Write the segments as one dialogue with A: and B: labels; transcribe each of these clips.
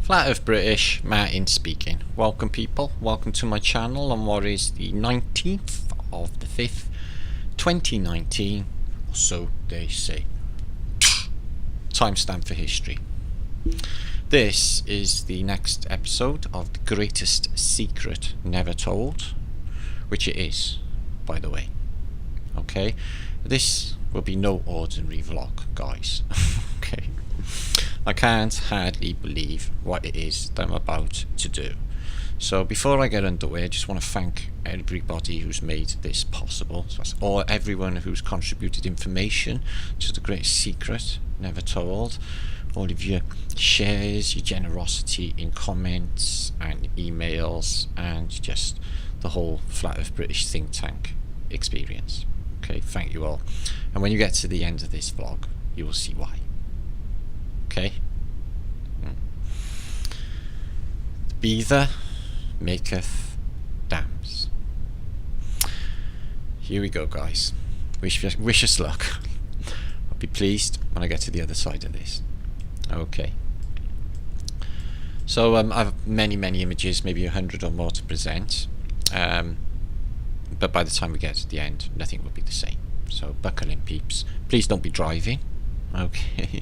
A: Flat Earth British, Martin speaking. Welcome people, welcome to my channel on what is the 19th of the 5th, 2019, or so they say. Timestamp for history. This is the next episode of The Greatest Secret Never Told, which it is, by the way. Okay, this will be no ordinary vlog, guys. Okay. I can't hardly believe what it is that I'm about to do. So before I get underway, I just want to thank everybody who's made this possible. So that's everyone who's contributed information to The Great Secret Never Told. All of your shares, your generosity in comments and emails, and just the whole Flat Earth British think tank experience. Okay, thank you all. And when you get to the end of this vlog, you will see why. Okay. The beaver maketh dams. Here we go, guys. Wish us luck. I'll be pleased when I get to the other side of this. Okay. So I have many images, maybe 100 or more to present. But by the time we get to the end, nothing will be the same. So buckle in, peeps. Please don't be driving. Okay.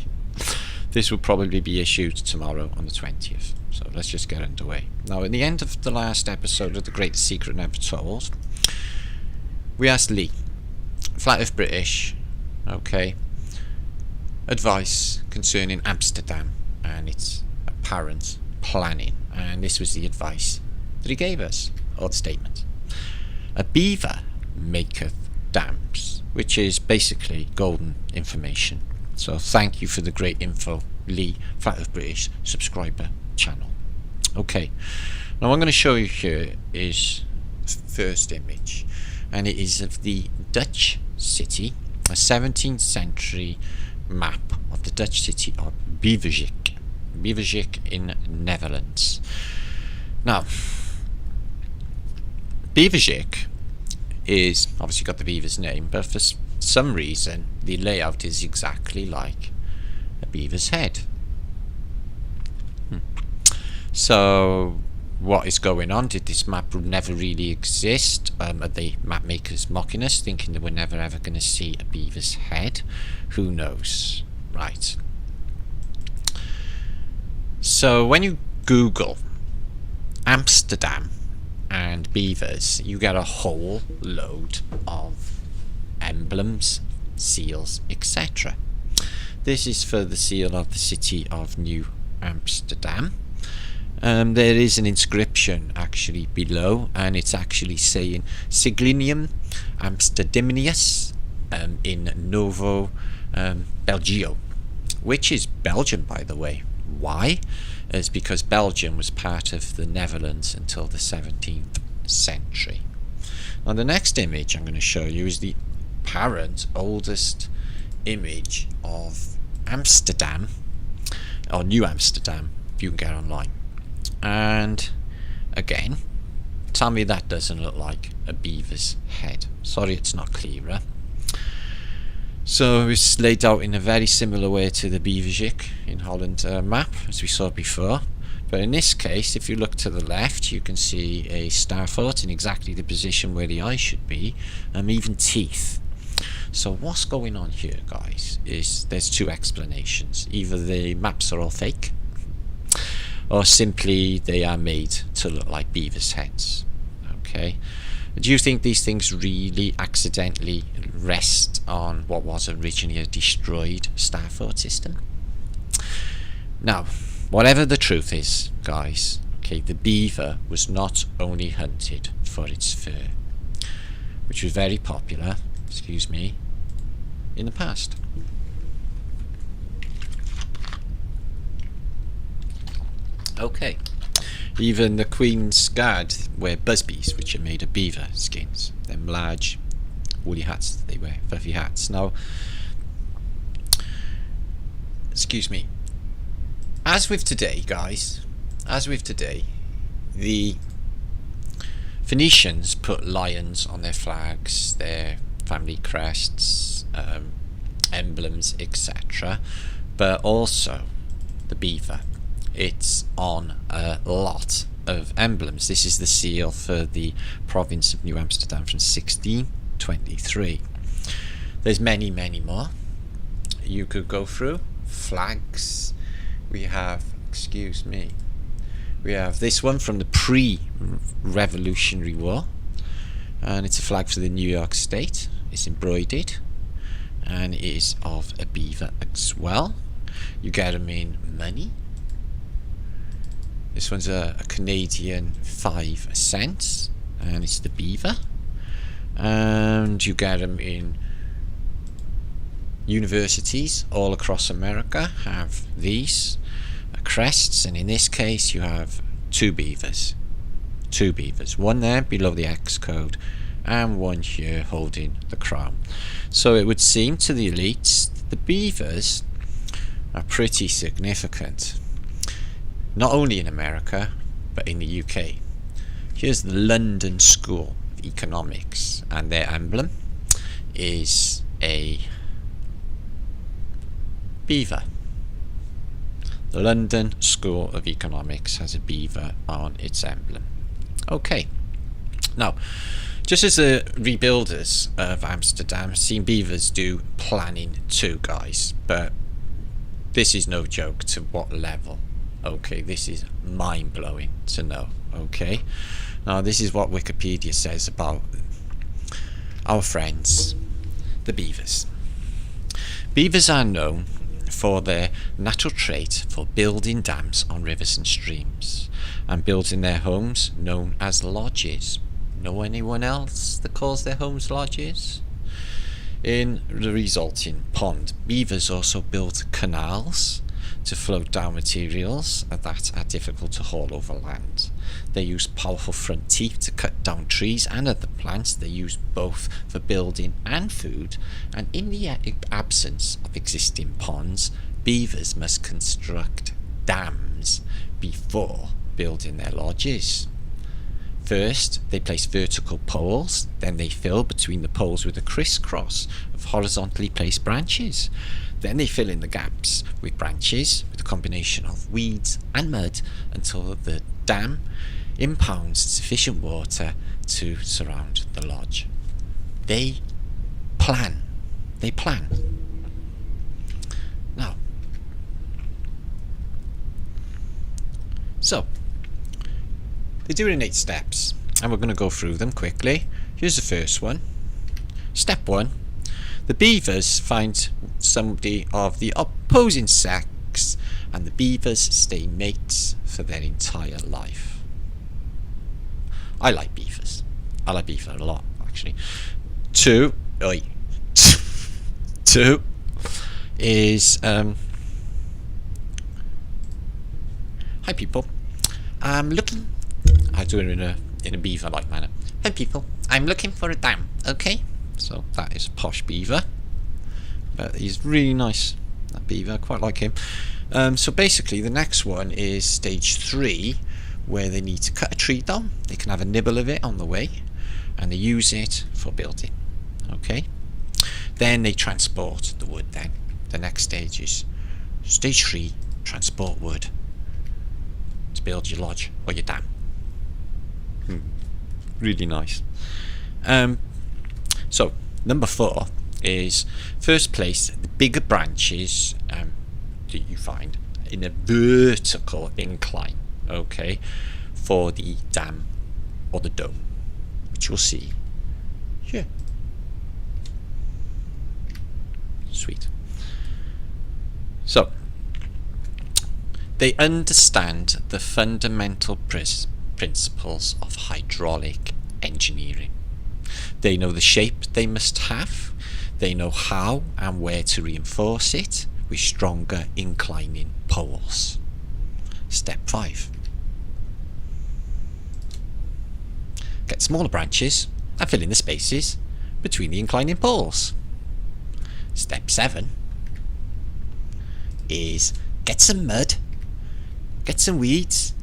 A: This will probably be issued tomorrow on the 20th. So let's just get underway. Now, at the end of the last episode of The Great Secret Never Told, we asked Lee, Flat Earth British, okay, advice concerning Amsterdam and its apparent planning. And this was the advice that he gave us, or the statement. A beaver maketh dams, which is basically golden information. So thank you for the great info, Lee, Flat Earth British subscriber channel. Okay, now what I'm going to show you here is the first image, and it is of the Dutch city, a 17th century map of the Dutch city of Beverwijk in Netherlands. Now, Beverwijk is obviously got the beaver's name, but for some reason the layout is exactly like a beaver's head. So what is going on? Did this map never really exist? Are the map makers mocking us, thinking that we're never ever going to see a beaver's head? Who knows? Right. So when you Google Amsterdam and beavers, you get a whole load of emblems, seals, etc. This is for the seal of the city of New Amsterdam. There is an inscription actually below, and it's actually saying Siglinium Amsterdamius in Novo Belgio, which is Belgium, by the way. Why? It's because Belgium was part of the Netherlands until the 17th century. Now the next image I'm going to show you is the apparent oldest image of Amsterdam, or New Amsterdam, if you can get online. And again, tell me that doesn't look like a beaver's head. Sorry it's not clearer. So it's laid out in a very similar way to the Beverwijk in Holland map, as we saw before. But in this case, if you look to the left, you can see a star foot in exactly the position where the eye should be, and even teeth. So what's going on here, guys, is there's two explanations. Either the maps are all fake, or simply they are made to look like beavers' heads. Okay. Do you think these things really accidentally rest on what was originally a destroyed star fort system? Now, whatever the truth is, guys, okay, the beaver was not only hunted for its fur, which was very popular, excuse me, in the past. Okay. Even the Queen's Guard wear busbies, which are made of beaver skins. Them large woolly hats that they wear, fluffy hats. Now, excuse me. As with today, guys, the Phoenicians put lions on their flags, their family crests, emblems, etc. But also the beaver. It's on a lot of emblems. This is the seal for the province of New Amsterdam from 1623. There's many more you could go through. Flags. We have, excuse me, we have this one from the pre-Revolutionary War, and it's a flag for the New York State. It's embroidered, and it is of a beaver as well. You get them in money. This one's a Canadian 5 cents, and it's the beaver. And you get them in universities all across America have these crests, and in this case you have two beavers, one there below the X code and one here holding the crown. So it would seem to the elites the beavers are pretty significant, not only in America but in the UK. Here's the London School of Economics, and their emblem is a beaver. The London School of Economics has a beaver on its emblem. Okay, now just as the rebuilders of Amsterdam seen beavers do planning too, guys, but this is no joke to what level. Okay, this is mind-blowing to know. Okay, now this is what Wikipedia says about our friends, the beavers. Beavers are known for their natural trait for building dams on rivers and streams, and building their homes known as lodges. Know anyone else that calls their homes lodges? In the resulting pond, beavers also build canals to float down materials that are difficult to haul over land. They use powerful front teeth to cut down trees and other plants. They use both for building and food, and in the absence of existing ponds, beavers must construct dams before building their lodges. First, they place vertical poles, then they fill between the poles with a crisscross of horizontally placed branches. Then they fill in the gaps with branches with a combination of weeds and mud until the dam impounds sufficient water to surround the lodge. They plan. Now, so they do it in 8 steps, and we're going to go through them quickly. Here's the first one. Step 1. The beavers find somebody of the opposing sex, and the beavers stay mates for their entire life. I like beavers. I like beaver a lot, actually. 2 is hi people. I'm looking. I do it in a beaver-like manner. Hi people. I'm looking for a dam. Okay. So that is a posh beaver, but he's really nice, that beaver. I quite like him. So basically the next one is stage 3, where they need to cut a tree down. They can have a nibble of it on the way, and they use it for building. Okay, then they transport the wood. Then the next stage is stage 3, transport wood to build your lodge or your dam. Really nice. So number 4 is first place the bigger branches that you find in a vertical incline, okay, for the dam or the dome, which you'll see here. Sweet. So they understand the fundamental principles of hydraulic engineering. They know the shape they must have. They know how and where to reinforce it with stronger inclining poles. Step 5. Get smaller branches and fill in the spaces between the inclining poles. Step 7 is get some mud, get some weeds,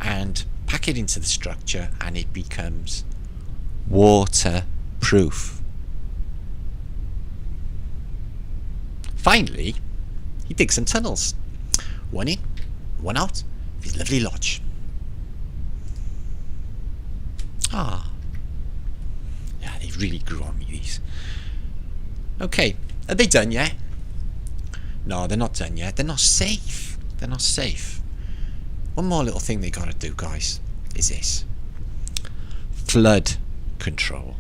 A: and pack it into the structure, and it becomes waterproof. Finally, he digs some tunnels. One in, one out, his lovely lodge. Ah. Yeah, they really grew on me, these. Okay, are they done yet? No, they're not done yet. They're not safe. They're not safe. One more little thing they gotta do, guys, is this. Flood control.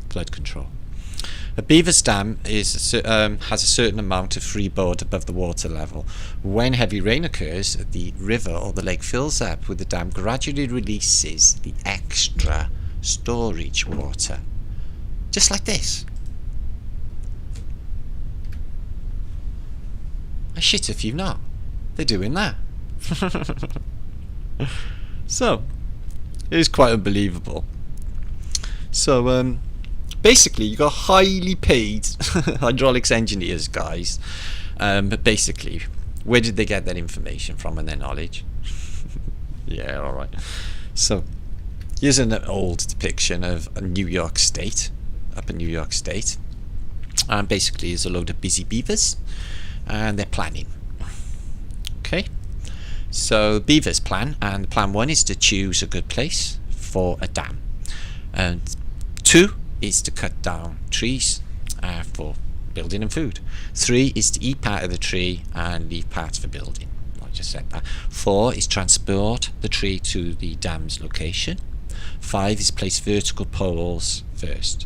A: Flood control. A beaver's dam has a certain amount of freeboard above the water level. When heavy rain occurs, the river or the lake fills up, with the dam gradually releases the extra storage water. Just like this. I shit if you've not. They're doing that. So, it is quite unbelievable. So, basically, you got highly paid hydraulics engineers, guys. But basically, where did they get that information from and their knowledge? Yeah, alright. So, here's an old depiction of New York State, up in New York State. And basically, there's a load of busy beavers, and they're planning. Okay, so beavers plan, and plan 1 is to choose a good place for a dam, and 2 is to cut down trees for building and food. 3 is to eat part of the tree and leave parts for building. I just said that. 4 is transport the tree to the dam's location. 5 is place vertical poles first.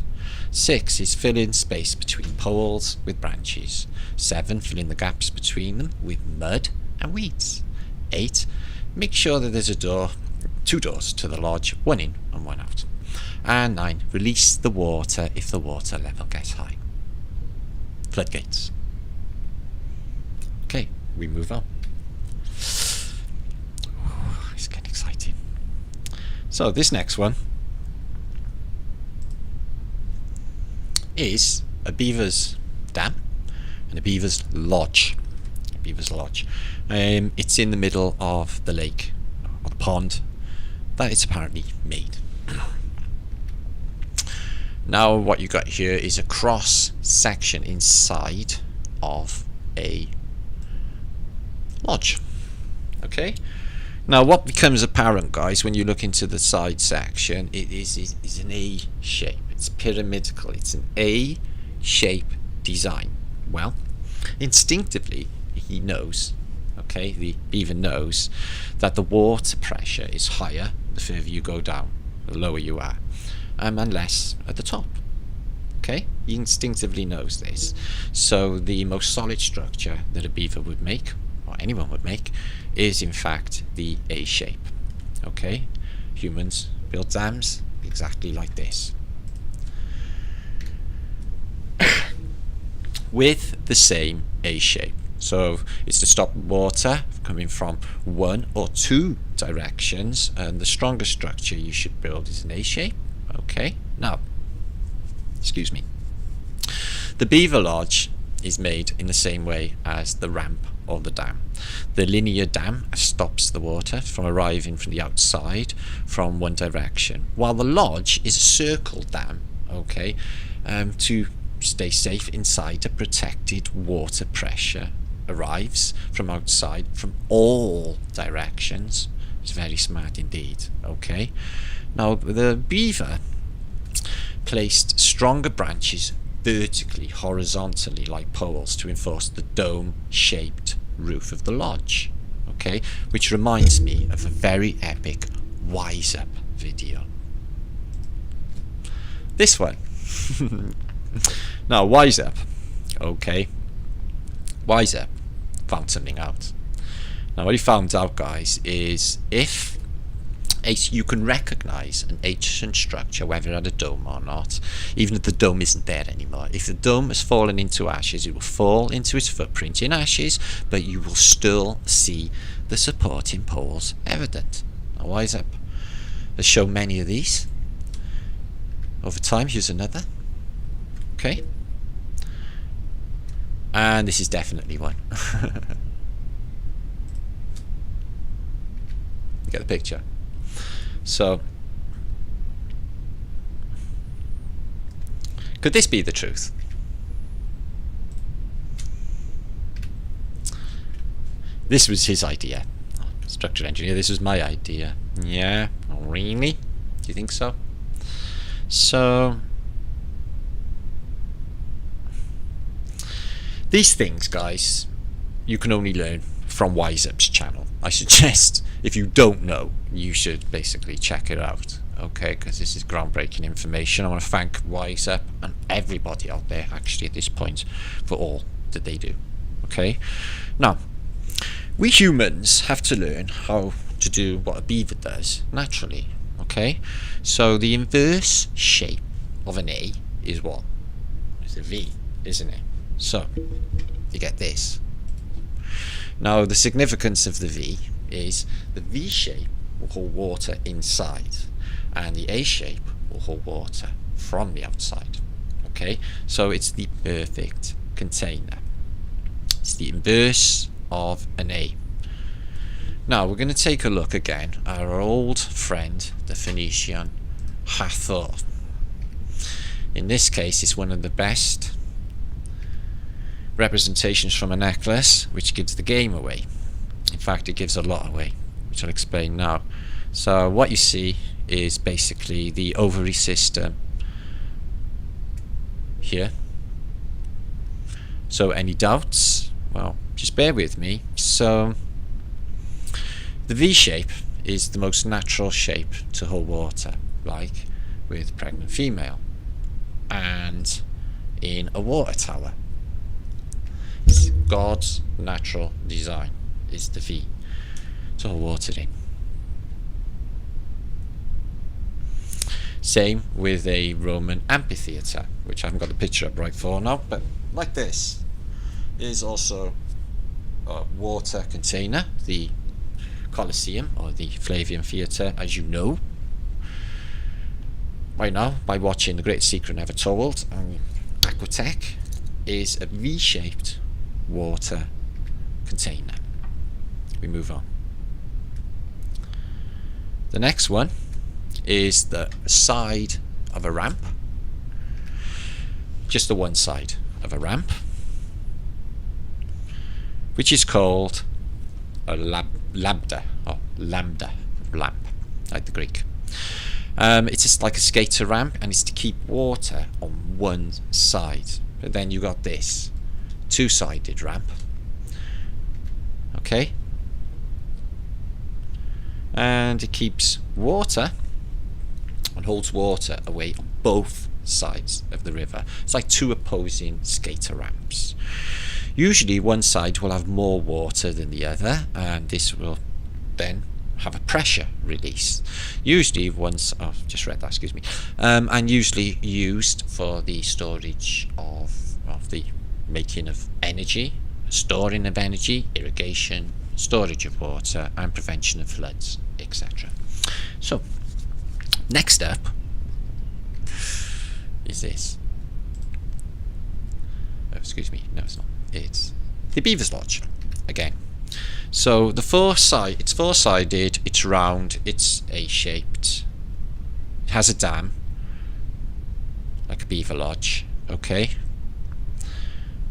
A: 6 is fill in space between poles with branches. 7, fill in the gaps between them with mud and weeds. 8, make sure that there's a door, 2 doors to the lodge, 1 in and 1 out. And 9, release the water if the water level gets high. Floodgates. Okay, we move on. It's getting exciting. So this next one is a beaver's dam and a beaver's lodge. A beaver's lodge. It's in the middle of the lake or the pond that it's apparently made. Now what you got here is a cross section inside of a lodge. Okay, now what becomes apparent, guys, when you look into the side section, it is an A shape. It's pyramidal. It's an A shape design. Well, instinctively he knows, okay, the beaver knows that the water pressure is higher the further you go down, the lower you are, and less at the top. Okay, he instinctively knows this. So the most solid structure that a beaver would make, or anyone would make, is in fact the A shape. Okay, humans build dams exactly like this, with the same A shape. So it's to stop water coming from 1 or 2 directions, and the strongest structure you should build is an A shape. Okay, now, excuse me. The beaver lodge is made in the same way as the ramp of the dam. The linear dam stops the water from arriving from the outside from one direction, while the lodge is a circle dam, okay, to stay safe inside. A protected water pressure arrives from outside from all directions. It's very smart indeed. Okay, now the beaver placed stronger branches vertically, horizontally, like poles, to enforce the dome-shaped roof of the lodge. Okay, which reminds me of a very epic Wise Up video. This one. Now, Wise Up. Okay, Wise Up found something out. Now, what he found out, guys, is if you can recognize an ancient structure, whether it had a dome or not, even if the dome isn't there anymore. If the dome has fallen into ashes, it will fall into its footprint in ashes, but you will still see the supporting poles evident. Now, Wise Up has shown many of these over time. Here's another. Okay, and this is definitely one. You get the picture. So, could this be the truth? This was his idea. structural engineer. This was my idea. Yeah, really? Do you think so? So these things, guys, you can only learn from WiseUp's channel. I suggest, if you don't know, you should basically check it out, okay, because this is groundbreaking information. I want to thank WiseUp and everybody out there actually at this point for all that they do. Okay, now we humans have to learn how to do what a beaver does naturally. Okay, so the inverse shape of an A is what? It's a V, isn't it? So you get this. Now the significance of the V is the V shape will hold water inside and the A shape will hold water from the outside. Okay, so it's the perfect container. It's the inverse of an A. Now we're going to take a look again at our old friend the Phoenician Hathor. In this case it's one of the best representations from a necklace, which gives the game away. In fact, it gives a lot away, which I'll explain now. So what you see is basically the ovary system here. So any doubts? Well, just bear with me. So the V shape is the most natural shape to hold water, like with pregnant female and in a water tower. It's God's natural design is the V to hold water in. Same with a Roman amphitheatre, which I haven't got the picture up right for now, but like this is also a water container, the Colosseum or the Flavian Theatre, as you know right now by watching The Great Secret Never Told. And Aquatech is a V-shaped water container. We move on. The next one is the side of a ramp, just the one side of a ramp, which is called a lambda lamp, like the Greek. It's just like a skater ramp, and it's to keep water on one side. But then you got this two-sided ramp, okay, and it keeps water and holds water away on both sides of the river. It's like two opposing skater ramps. Usually one side will have more water than the other, and this will then have a pressure release. Usually once, oh, just read that, excuse me, and usually used for the storage of the making of energy, storing of energy, irrigation, storage of water, and prevention of floods, etc. So next up is this. Oh, excuse me, no it's not. It's the Beaver's Lodge again. So the it's four-sided, it's round, it's A-shaped, it has a dam like a beaver lodge, okay,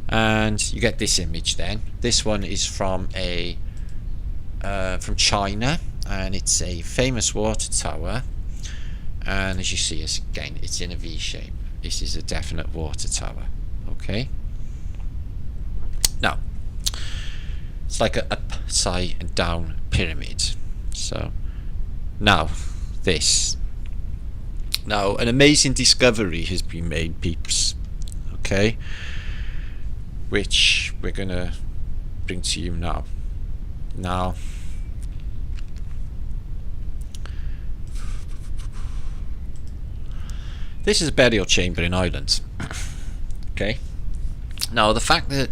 A: and you get this image then. This one is from from China, and it's a famous water tower, and as you see, again, it's in a V shape. This is a definite water tower, okay. Now it's like a upside and down pyramid. So now this. Now an amazing discovery has been made, peeps, okay, which we're gonna bring to you now. Now this is a burial chamber in Ireland. Okay. Now the fact that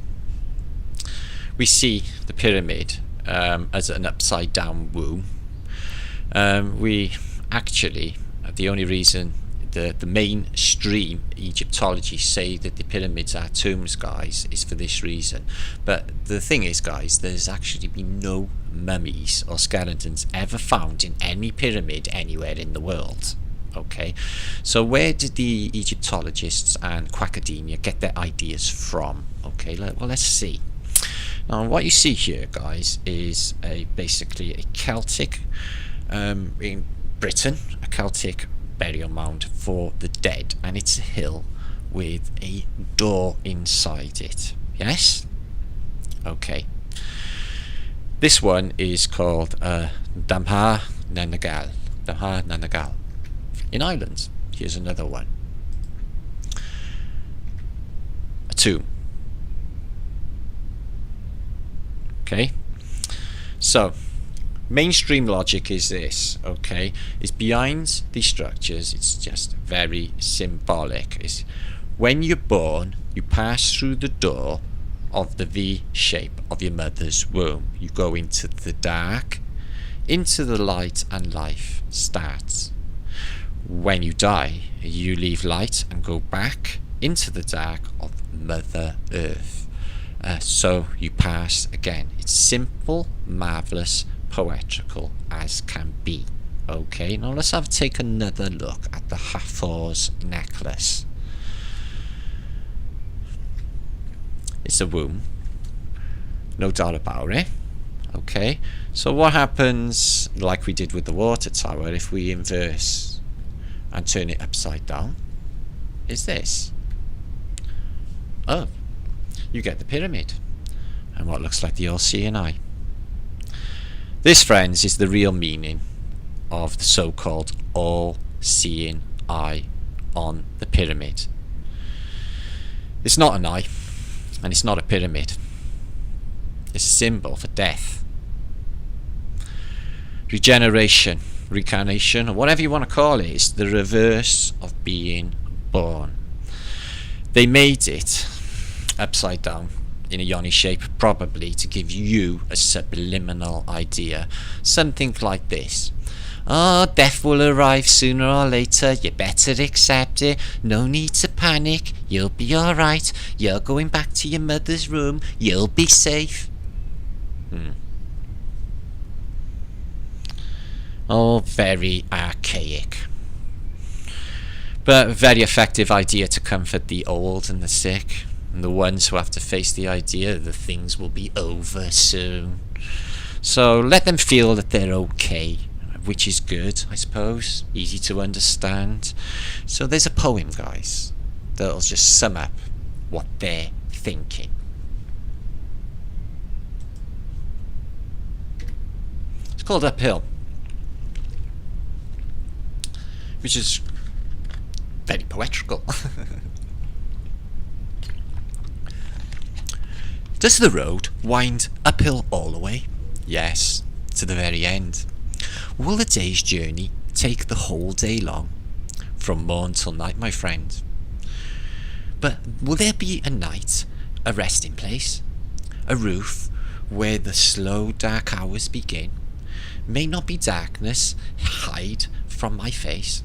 A: we see the pyramid as an upside down womb, we actually, the only reason the mainstream Egyptologists say that the pyramids are tombs, guys, is for this reason. But the thing is, guys, there's actually been no mummies or skeletons ever found in any pyramid anywhere in the world. Okay, so where did the Egyptologists and Quackademia get their ideas from? Okay, well, let's see. Now what you see here, guys, is basically a Celtic, in Britain, a Celtic burial mound for the dead, and it's a hill with a door inside it. Yes? Okay. This one is called Damha Nanagal. Damha Nanagal. In Ireland. Here's another one. A tomb. Okay. So, mainstream logic is this, okay, is behind these structures, it's just very symbolic. Is when you're born, you pass through the door of the V shape of your mother's womb. You go into the dark, into the light, and life starts. When you die, you leave light and go back into the dark of Mother Earth. So you pass again. It's simple, marvellous, poetical as can be. Okay, now let's take another look at the Hathor's necklace. It's a womb, no doubt about it. Okay, so what happens, like we did with the water tower, if we inverse and turn it upside down, is this. Oh, you get the pyramid and what looks like the all-seeing eye. This, friends, is the real meaning of the so-called all-seeing eye on the pyramid. It's not an eye, and it's not a pyramid. It's a symbol for death, regeneration, reincarnation, or whatever you want to call it. It's the reverse of being born. They made it upside down in a yoni shape, probably to give you a subliminal idea. Something like this. Oh, death will arrive sooner or later. You better accept it. No need to panic. You'll be alright. You're going back to your mother's room. You'll be safe. Oh, very archaic. But a very effective idea to comfort the old and the sick, and the ones who have to face the idea that things will be over soon. So let them feel that they're okay, which is good, I suppose. Easy to understand. So there's a poem, guys, that'll just sum up what they're thinking. It's called Uphill, which is very poetical. Does the road wind uphill all the way? Yes, to the very end. Will the day's journey take the whole day long? From morn till night, my friend. But will there be a night, a resting place, a roof where the slow dark hours begin? May not be darkness hide from my face.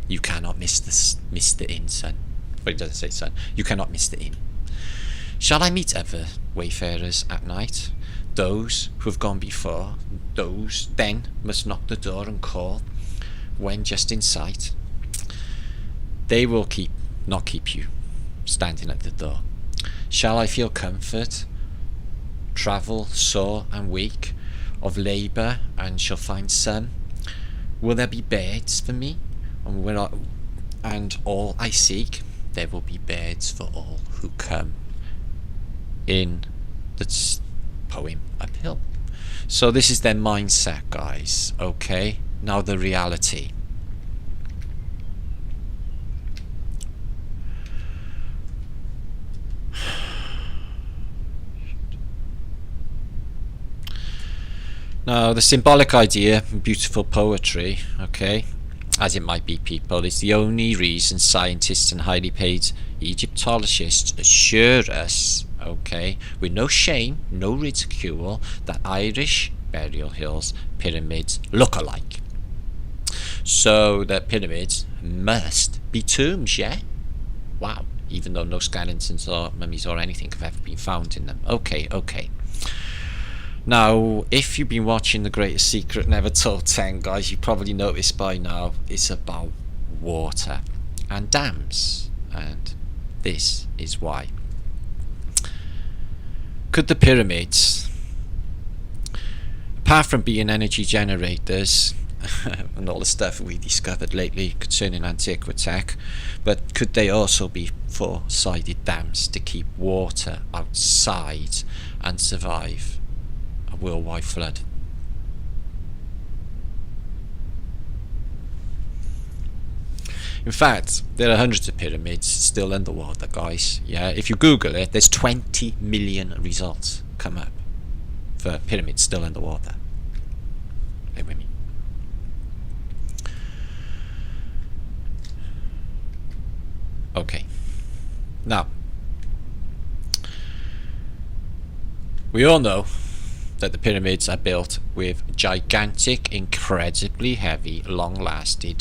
A: You cannot miss the inn, son. But it doesn't say son. You cannot miss the inn. Shall I meet other wayfarers at night? Those who have gone before, those then must knock the door and call when just in sight. They will not keep you standing at the door. Shall I feel comfort, travel sore and weak, of labour and shall find sun? Will there be beds for me? And all I seek, there will be beds for all who come. In the poem Uphill. So this is their mindset, guys. Okay, now the reality. Now the symbolic idea, beautiful poetry, okay, as it might be, people, is the only reason scientists and highly paid Egyptologists assure us, okay, with no shame, no ridicule, that Irish burial hills, pyramids look alike. So the pyramids must be tombs, yeah? Wow, even though no skeletons or mummies or anything have ever been found in them. Okay. Now, if you've been watching The Greatest Secret Never Told 10, guys, you probably noticed by now it's about water and dams, and this is why. could the pyramids, apart from being energy generators and all the stuff we discovered lately concerning antiquitech, but could they also be four-sided dams to keep water outside and survive a worldwide flood? In fact, there are hundreds of pyramids still underwater, guys. Yeah, if you Google it, there's 20 million results come up for pyramids still underwater. Bear with me. Okay. Now, we all know that the pyramids are built with gigantic, incredibly heavy, long-lasting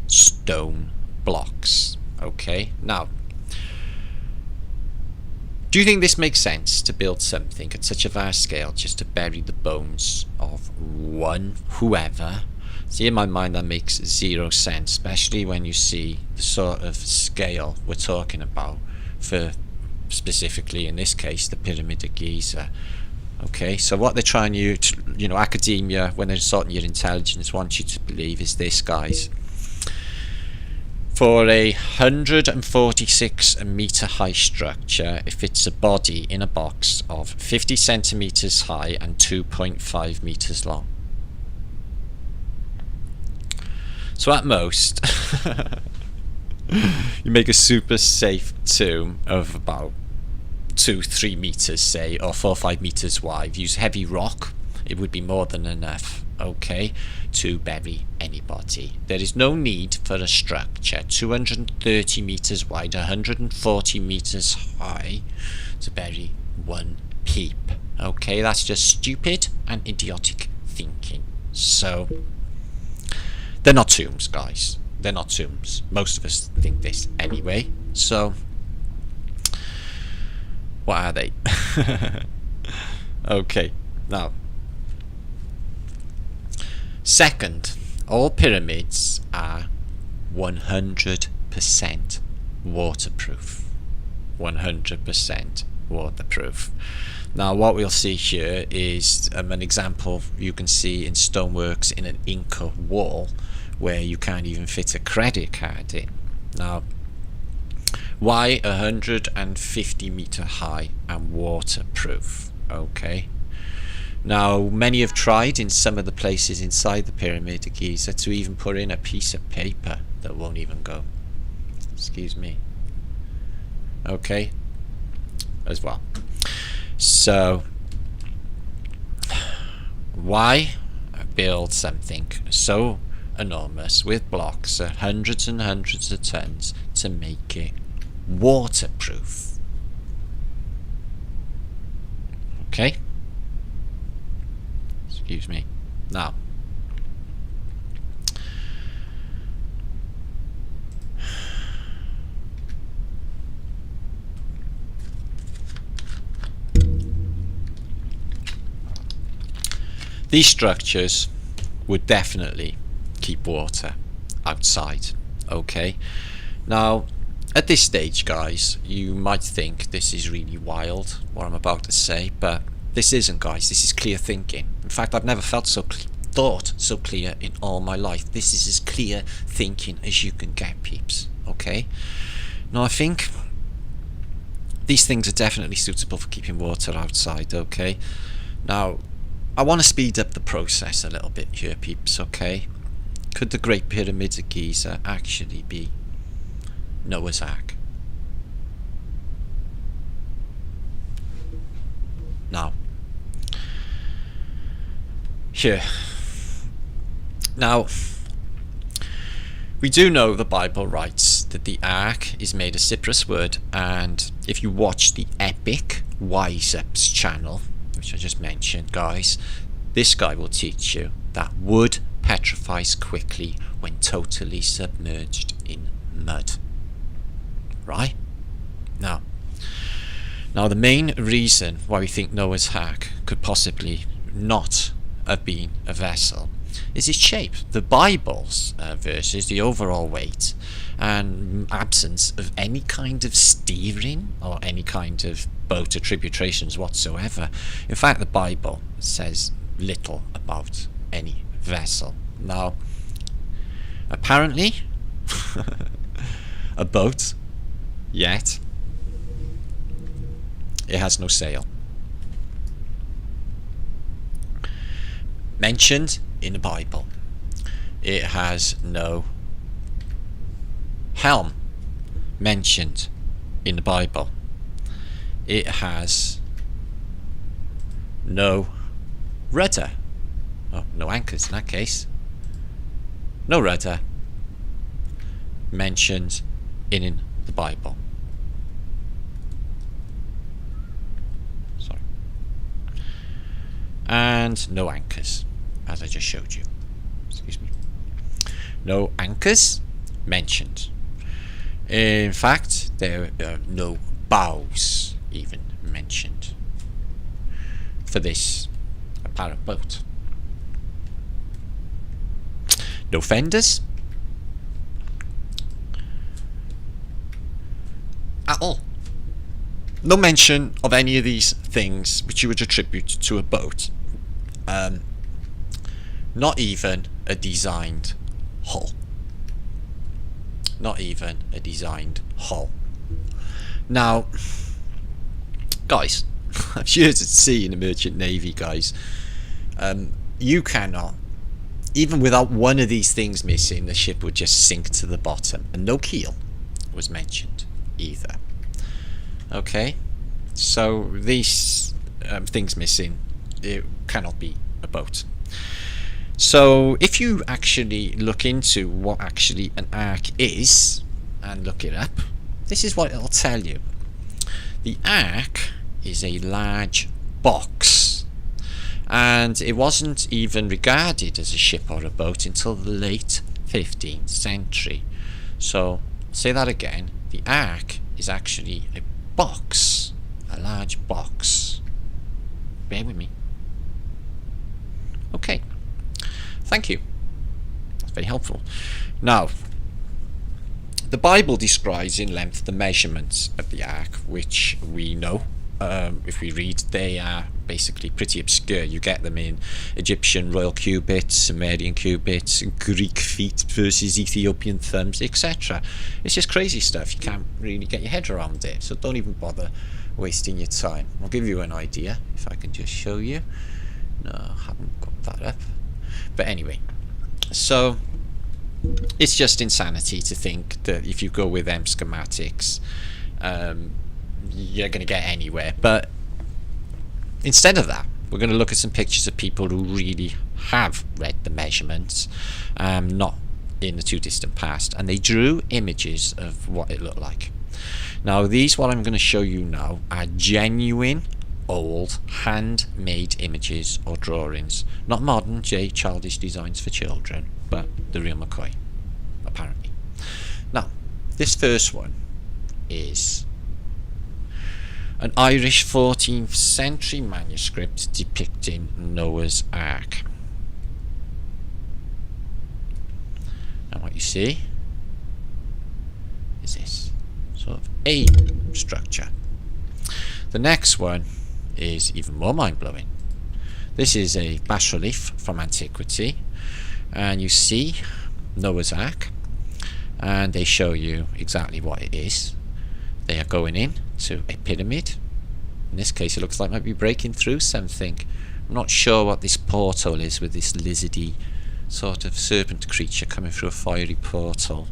A: stone blocks. Okay, now, do you think this makes sense to build something at such a vast scale just to bury the bones of one whoever? See, in my mind that makes zero sense, especially when you see the sort of scale we're talking about for, specifically in this case, the Pyramid of Giza. Okay, so what they're trying to, academia, when they're sorting your intelligence, want you to believe is this, guys. For a 146 meter high structure, it fits a body in a box of 50 centimeters high and 2.5 meters long. So at most, you make a super safe tomb of about 2-3 meters, say, or 4-5 meters wide. Use heavy rock, it would be more than enough, okay, to bury anybody. There is no need for a structure 230 meters wide, 140 meters high to bury one peep. Okay, that's just stupid and idiotic thinking. So they're not tombs, guys. They're not tombs. Most of us think this anyway. So what are they? Okay, now, second, all pyramids are 100% waterproof. 100% waterproof. Now, what we'll see here is an example you can see in stoneworks in an Inca wall where you can't even fit a credit card in. Now, why 150 meter high and waterproof? Okay. Now, many have tried in some of the places inside the Pyramid of Giza to even put in a piece of paper that won't even go. Excuse me. Okay. As well. So, why build something so enormous with blocks of hundreds and hundreds of tons to make it waterproof? Okay. Excuse me. Now, these structures would definitely keep water outside. Okay. Now, at this stage, guys, you might think this is really wild, what I'm about to say, but this isn't, guys. This is clear thinking. In fact, I've never thought so clear in all my life. This is as clear thinking as you can get, peeps. Okay? Now, I think these things are definitely suitable for keeping water outside. Okay? Now, I want to speed up the process a little bit here, peeps. Okay? Could the Great Pyramids of Giza actually be Noah's Ark? Now, here. Now, we do know the Bible writes that the Ark is made of cypress wood, and if you watch the epic FEB channel, which I just mentioned, guys, this guy will teach you that wood petrifies quickly when totally submerged in mud. Right? Now, the main reason why we think Noah's Ark could possibly not have been a vessel is its shape. The Bible's verses, the overall weight and absence of any kind of steering or any kind of boat attributations whatsoever. In fact, the Bible says little about any vessel. Now, apparently, a boat, yet, it has no sail. Mentioned in the Bible, it has no helm. Mentioned in the Bible, it has no rudder. Oh, no anchors in that case. No rudder mentioned in the Bible. Sorry. And no anchors, as I just showed you. Excuse me. No anchors mentioned. In fact, there are no bows even mentioned for this apparent boat. No fenders at all. No mention of any of these things which you would attribute to a boat. Not even a designed hull. Not even a designed hull. Now, guys, I'm sure to see in the Merchant Navy, guys, you cannot, even without one of these things missing, the ship would just sink to the bottom, and no keel was mentioned either. Okay, so these things missing, it cannot be a boat. So if you actually look into what actually an ark is and look it up, this is what it'll tell you. The ark is a large box, and it wasn't even regarded as a ship or a boat until the late 15th century. So, say that again, the ark is actually a box, a large box. Bear with me. Okay, thank you. That's very helpful. Now, the Bible describes in length the measurements of the ark, which we know, if we read, they are basically pretty obscure. You get them in Egyptian royal cubits, Sumerian cubits, Greek feet versus Ethiopian thumbs, etc. It's just crazy stuff. You can't really get your head around it, so don't even bother wasting your time. I'll give you an idea if I can just show you. No, I haven't got that up. But anyway, so it's just insanity to think that if you go with them schematics, you're going to get anywhere. But instead of that, we're going to look at some pictures of people who really have read the measurements, not in the too distant past, and they drew images of what it looked like. Now, these, what I'm going to show you now, are genuine old handmade images or drawings, not modern childish designs for children, but the real McCoy, apparently. Now, this first one is an Irish 14th century manuscript depicting Noah's Ark. And what you see is this sort of A structure. The next one is even more mind-blowing. This is a bas-relief from antiquity, and you see Noah's Ark, and they show you exactly what it is. They are going in to a pyramid. In this case, it looks like it might be breaking through something. I'm not sure what this portal is with this lizardy sort of serpent creature coming through a fiery portal,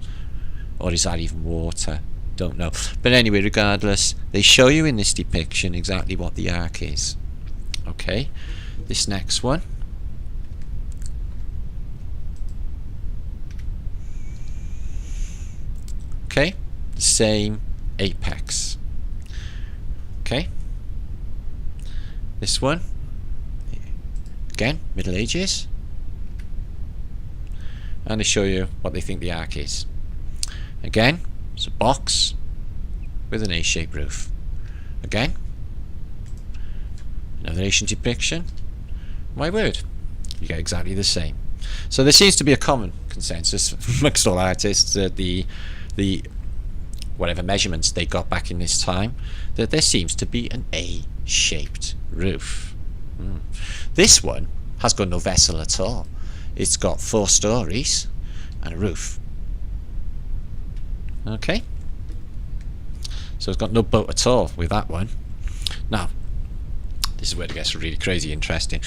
A: or is that even water? Don't know. But anyway, regardless, they show you in this depiction exactly what the ark is. Okay, this next one. Okay, the same apex. Okay, this one, again, Middle Ages, and they show you what they think the ark is. Again, it's a box with an A-shaped roof. Again, another ancient depiction. My word, you get exactly the same. So there seems to be a common consensus amongst all artists that the whatever measurements they got back in this time, that there seems to be an A-shaped roof. This one has got no vessel at all. It's got 4 stories and a roof. Okay, so it's got no boat at all with that one. Now, this is where it gets really crazy interesting.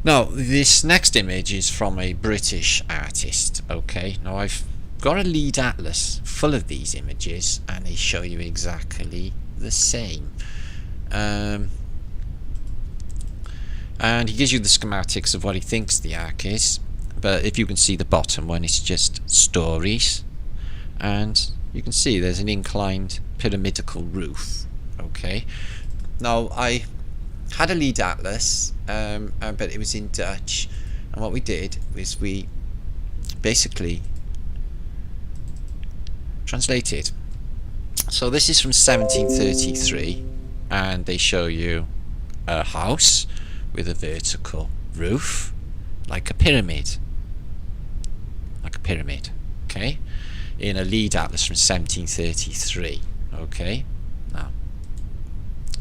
A: Now, this next image is from a British artist. Okay, now I've got a lead atlas full of these images, and they show you exactly the same. And he gives you the schematics of what he thinks the ark is, but if you can see the bottom one, it's just stories, and you can see there's an inclined pyramidical roof. Okay, now I had a lead atlas, but it was in Dutch, and what we did was we basically translated. So this is from 1733, and they show you a house with a vertical roof, like a pyramid, okay, in a lead atlas from 1733. Okay, now,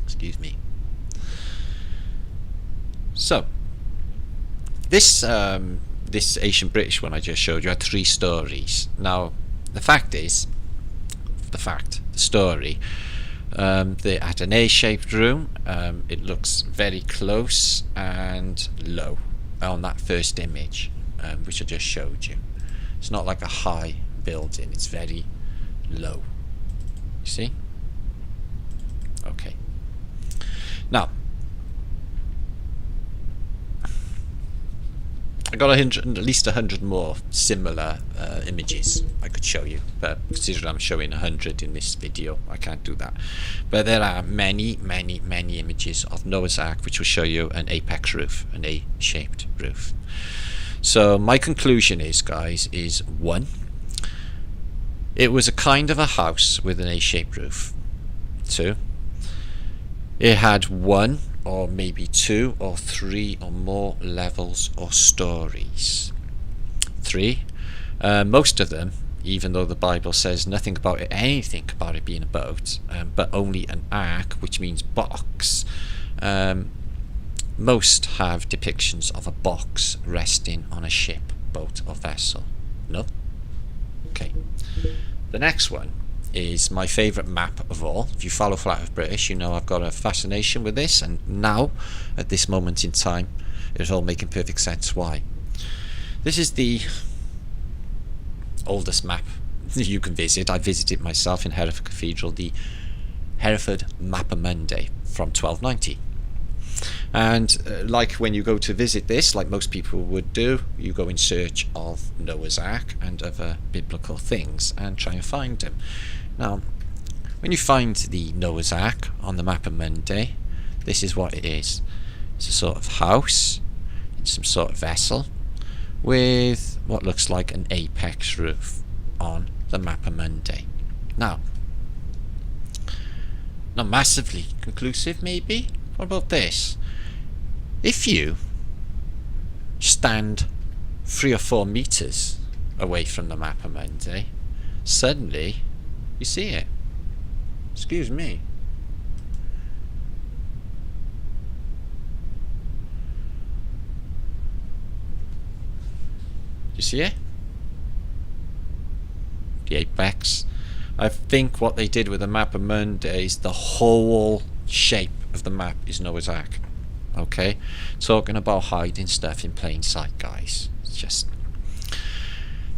A: excuse me. So this this ancient British one I just showed you had 3 stories. Now the story, they had an A-shaped room. It looks very close and low on that first image, which I just showed you. It's not like a high building, it's very low. You see? Okay. Now, I got at least 100 more similar images I could show you, but considering I'm showing 100 in this video, I can't do that. But there are many images of Noah's Ark which will show you an apex roof, an A-shaped roof. So my conclusion is, guys, is 1, it was a kind of a house with an A-shaped roof. 2, it had 1 or maybe 2 or 3 or more levels or stories. 3, most of them, even though the Bible says nothing about it, anything about it being a boat, but only an ark, which means box, most have depictions of a box resting on a ship, boat or vessel. No? Okay. The next one is my favourite map of all. If you follow Flat Earth British, you know I've got a fascination with this, and now, at this moment in time, it's all making perfect sense why. This is the oldest map you can visit. I visited myself in Hereford Cathedral, the Hereford Mappamundi from 1290. And like when you go to visit this, like most people would do, you go in search of Noah's Ark and other biblical things and try and find them. Now, when you find the Noah's Ark on the Mappamundi, this is what it is. It's a sort of house, it's some sort of vessel, with what looks like an apex roof on the Mappamundi. Now, not massively conclusive maybe. What about this? If you stand 3 or 4 meters away from the Mappamundi, suddenly you see it. Excuse me. Do you see it? The apex. I think what they did with the Mappamundi is the whole shape of the map is Noah's Ark. Okay? Talking about hiding stuff in plain sight, guys. It's just...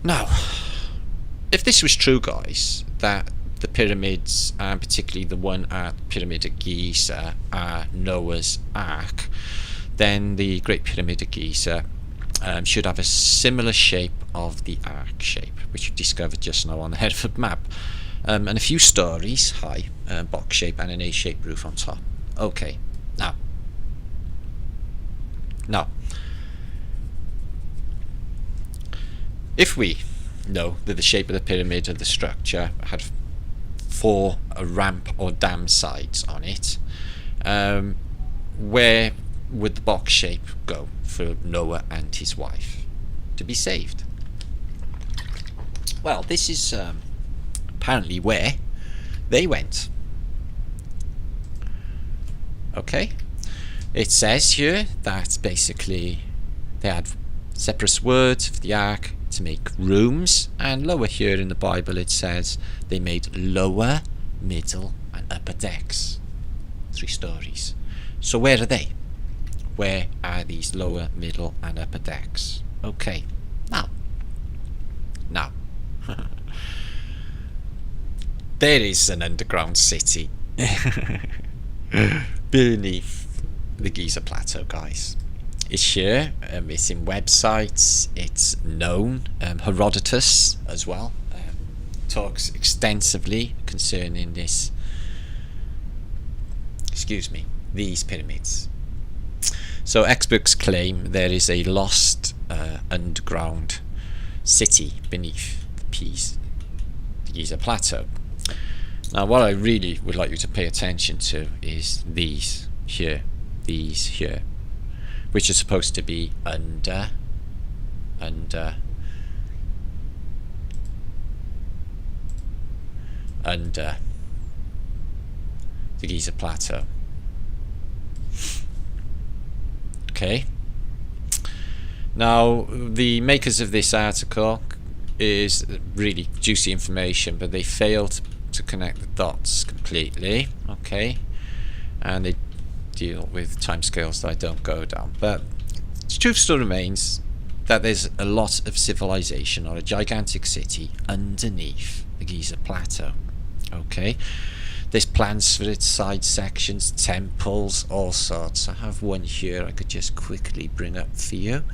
A: Now, if this was true, guys, that the pyramids, and particularly the one at Pyramid of Giza, are Noah's Ark, then the Great Pyramid of Giza should have a similar shape of the Ark shape, which you've discovered just now on the Hereford map, and a few stories high, box shape, and an A-shaped roof on top. Okay, now, if we know that the shape of the pyramid of the structure had 4 ramp or dam sides on it, where would the box shape go for Noah and his wife to be saved? Well, this is apparently where they went. Okay, it says here that basically they had separate words for the ark to make rooms, and lower here in the Bible it says they made lower, middle and upper decks. 3 stories. So where are they? Where are these lower, middle and upper decks? Okay, now there is an underground city beneath the Giza Plateau, guys. It's here, it's in websites, it's known. Herodotus as well talks extensively concerning this, these pyramids. So experts claim there is a lost underground city beneath the Giza Plateau. Now what I really would like you to pay attention to is these here, which are supposed to be under the Giza Plateau. Okay. Now the makers of this article is really juicy information, but they failed to connect the dots completely. Okay, and they deal with timescales that I don't go down, but the truth still remains that there's a lot of civilization or a gigantic city underneath the Giza Plateau. Okay, there's plans for its side sections, temples, all sorts. I have one here I could just quickly bring up for you,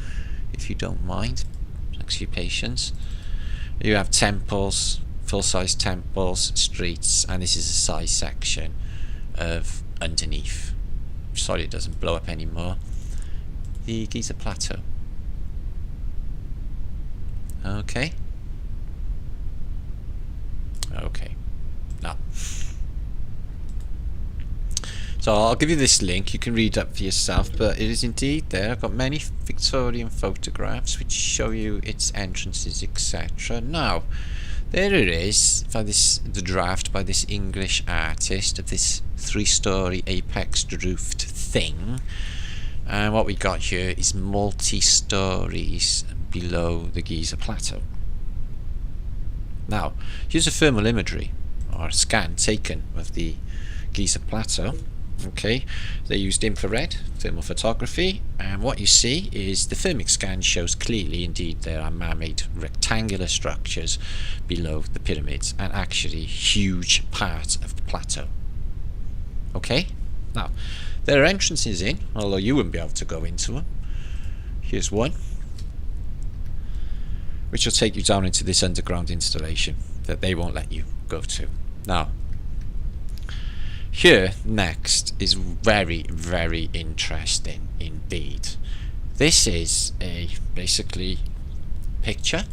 A: if you don't mind. Thanks for your patience. You have temples, full-size temples, streets, and this is a side section of underneath. Sorry it doesn't blow up anymore. The Giza Plateau. Okay. Okay. Now, so I'll give you this link, you can read up for yourself, but it is indeed there. I've got many Victorian photographs which show you its entrances, etc. Now, there it is, the draft by this English artist of this 3-story apex-roofed thing. And what we got here is multi-stories below the Giza Plateau. Now, here's a thermal imagery, or a scan taken of the Giza Plateau. Okay, they used infrared thermal photography, and what you see is the thermic scan shows clearly indeed there are man-made rectangular structures below the pyramids, and actually huge part of the plateau. Okay, now there are entrances in, although you wouldn't be able to go into them. Here's one which will take you down into this underground installation that they won't let you go to. Now, here next is very, very interesting indeed. This is a basically picture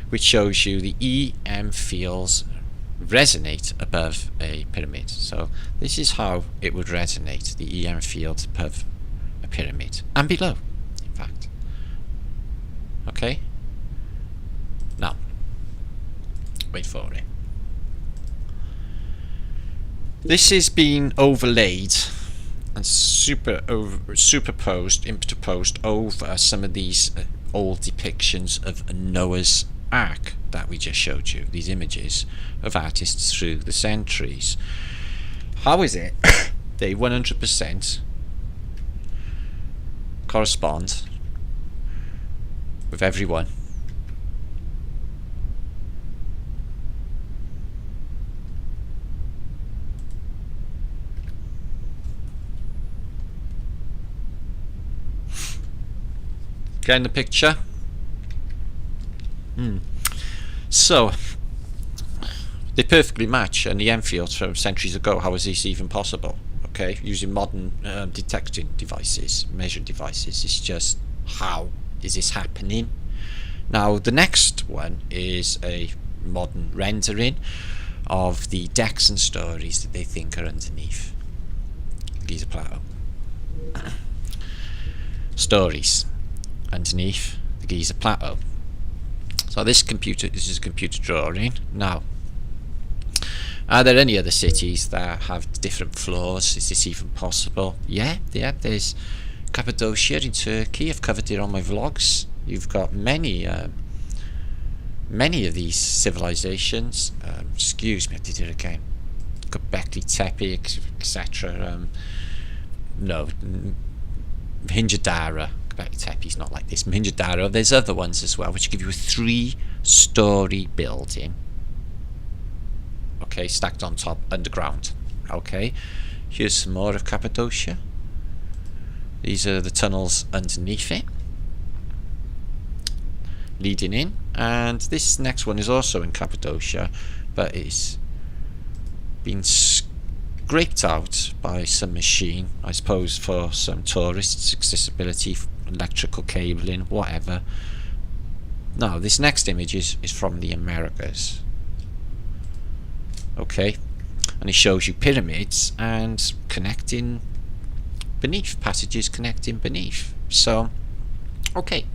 A: which shows you the EM fields resonate above a pyramid. So this is how it would resonate, the EM field above a pyramid and below, in fact. Okay, now wait for it. This is being overlaid and superposed, interposed over some of these old depictions of Noah's Ark that we just showed you, these images of artists through the centuries. How is it they 100% correspond with everyone? Getting the picture? So they perfectly match, and the EM fields from centuries ago. How is this even possible? Okay, using modern detecting devices, measuring devices. It's just, how is this happening? Now the next one is a modern rendering of the decks and stories that they think are underneath Giza Plateau. Stories underneath the Giza Plateau. So this is a computer drawing. Now Are there any other cities that have different floors? Is this even possible? Yeah, there's Cappadocia in Turkey. I've covered it on my vlogs. You've got many of these civilizations. Excuse me, I did it again. Göbekli Tepe, etc. No, Mohenjo-Daro. Göbekli Tepe's not like this. Mohenjo-Daro. There's other ones as well, which give you a 3-story building. Okay, stacked on top, underground. Okay, here's some more of Cappadocia. These are the tunnels underneath it, leading in. And this next one is also in Cappadocia, but it's been scraped out by some machine, I suppose, for some tourists, accessibility, electrical cabling, whatever. Now, this next image is from the Americas. Okay, and it shows you pyramids and connecting beneath, passages connecting beneath. So, okay.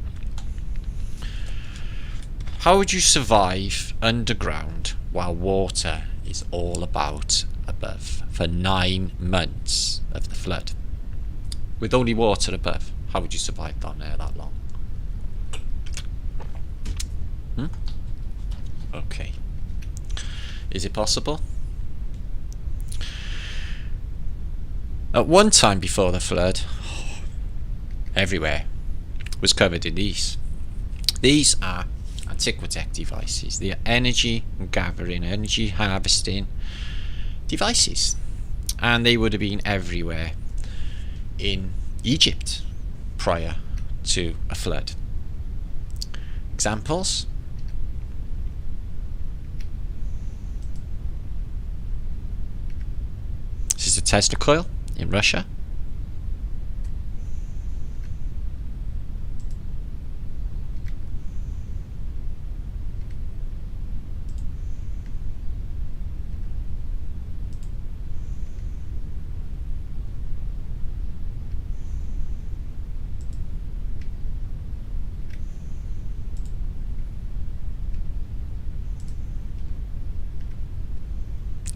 A: How would you survive underground while water is all about above for 9 months of the flood? With only water above, how would you survive down there that long? Okay. Is it possible? At one time before the flood, everywhere was covered in these. These are antiquatic devices. They are energy gathering, energy harvesting devices, and they would have been everywhere in Egypt prior to a flood. Examples: this is a Tesla coil in Russia.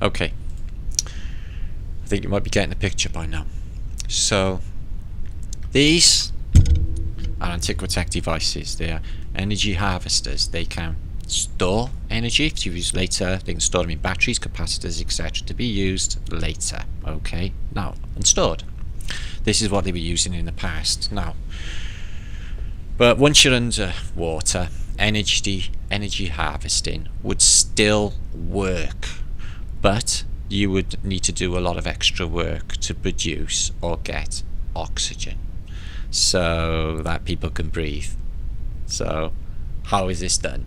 A: Okay, I think you might be getting the picture by now. So these are antiquatic devices. They are energy harvesters. They can store energy to use later. They can store them in batteries, capacitors, etc. to be used later. Okay, now, and stored. This is what they were using in the past. Now, but once you're under water, energy harvesting would still work, but you would need to do a lot of extra work to produce or get oxygen so that people can breathe. So how is this done?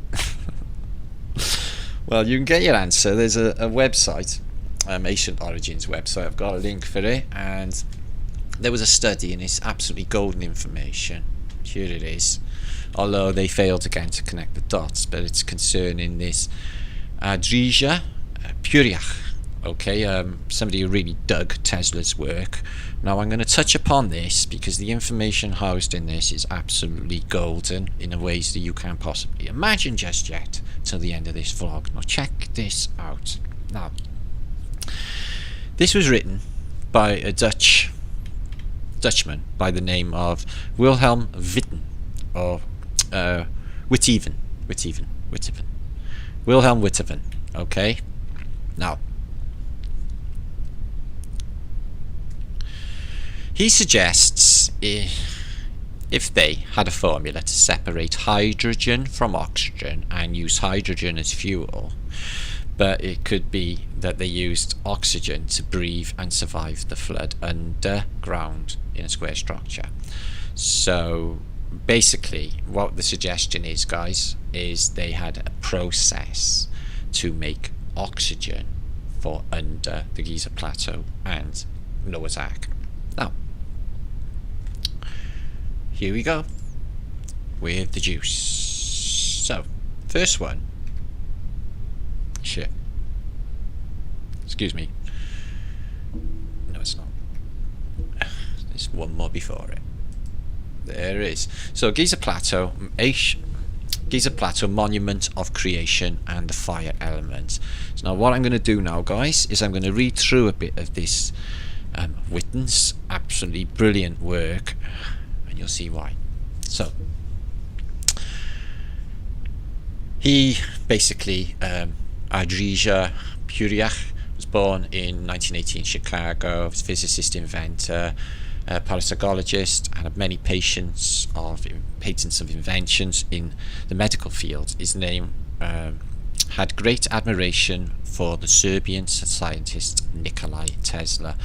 A: Well, you can get your answer. There's a website, Ancient Origins website. I've got a link for it, and there was a study, and it's absolutely golden information. Here it is, although they failed again to connect the dots, but it's concerning this Adrija Puriach. Okay, somebody who really dug Tesla's work. Now I'm going to touch upon this because the information housed in this is absolutely golden in ways that you can't possibly imagine just yet till the end of this vlog. Now check this out. Now, this was written by a Dutchman by the name of Wilhelm Witten, or Witteveen. Wilhelm Witteveen. Okay, now he suggests if they had a formula to separate hydrogen from oxygen and use hydrogen as fuel, but it could be that they used oxygen to breathe and survive the flood underground in a square structure. So basically what the suggestion is, guys, is they had a process to make oxygen for under the Giza Plateau and Noah's Ark. Now, here we go with the juice. So, first one. Shit. Excuse me. No, it's not. There's one more before it. There it is. So, Giza Plateau, Giza Plateau Monument of Creation and the Fire Element. So now what I'm going to do now, guys, is I'm going to read through a bit of this Witten's absolutely brilliant work, and you'll see why. So he basically, Adrija Puriach, was born in 1980 in Chicago. He was a physicist, inventor, parapsychologist, and had many patents of inventions in the medical field. His name had great admiration for the Serbian scientist Nikola Tesla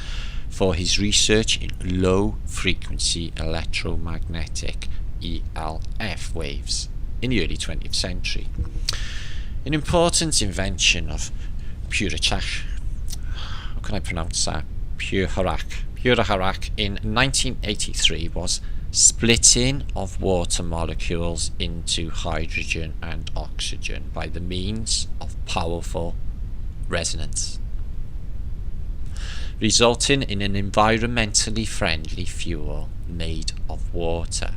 A: for his research in low frequency electromagnetic ELF waves in the early 20th century. An important invention of Puriach, how can I pronounce that? Puriach in 1983 was splitting of water molecules into hydrogen and oxygen by the means of powerful resonance, resulting in an environmentally friendly fuel made of water.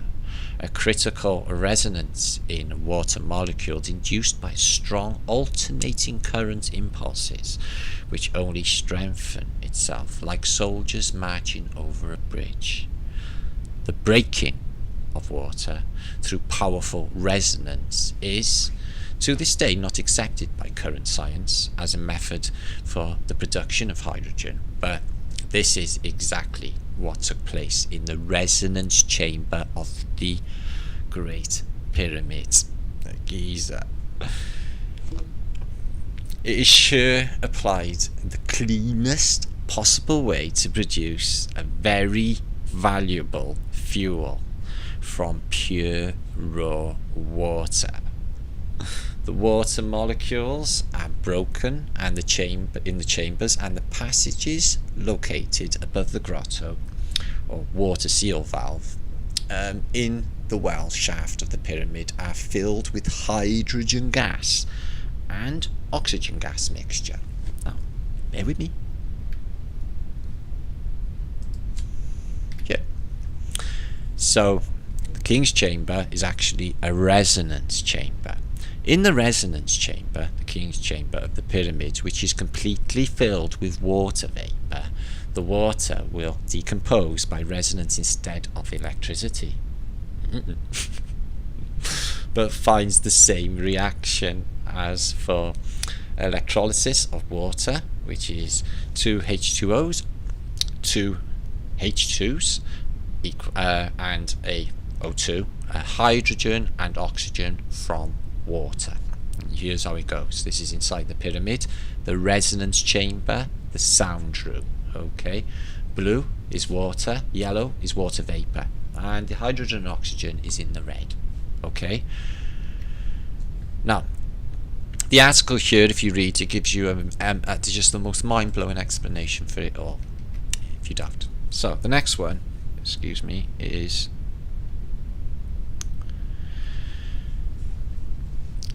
A: A critical resonance in water molecules induced by strong alternating current impulses, which only strengthen itself like soldiers marching over a bridge. The breaking of water through powerful resonance is, to this day, not accepted by current science as a method for the production of hydrogen, but this is exactly what took place in the resonance chamber of the Great Pyramid at Giza. It is sure applied the cleanest possible way to produce a very valuable fuel from pure raw water. The water molecules are broken and in the chambers, and the passages located above the grotto or water seal valve in the well shaft of the pyramid are filled with hydrogen gas and oxygen gas mixture. Now, bear with me. Yeah. So the king's chamber is actually a resonance chamber. In the resonance chamber, the king's chamber of the pyramid, which is completely filled with water vapour, the water will decompose by resonance instead of electricity. But finds the same reaction as for electrolysis of water, which is two H2Os, two H2s, and a O2, a hydrogen and oxygen from water. And here's how it goes. This is inside the pyramid, the resonance chamber, the sound room. Okay, blue is water, yellow is water vapor, and the hydrogen and oxygen is in the red. Okay, now the article here, if you read it, gives you just the most mind-blowing explanation for it all, if you doubt. So the next one, excuse me, is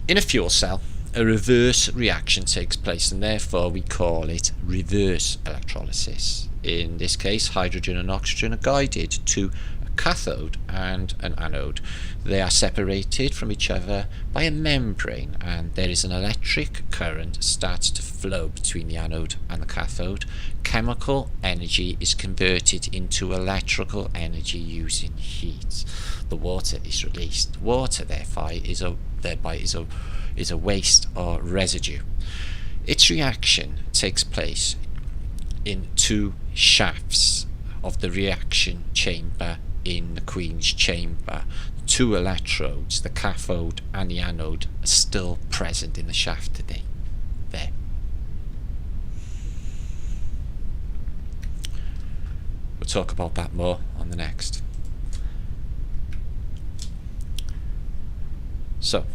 A: in a fuel cell, a reverse reaction takes place, and therefore we call it reverse electrolysis. In this case, hydrogen and oxygen are guided to a cathode and an anode. They are separated from each other by a membrane, and there is an electric current starts to flow between the anode and the cathode. Chemical energy is converted into electrical energy using heat. The water is released. Water, therefore, is a waste or residue. Its reaction takes place in two shafts of the reaction chamber in the Queen's chamber. Two electrodes, the cathode and the anode, are still present in the shaft today. There. We'll talk about that more on the next. So,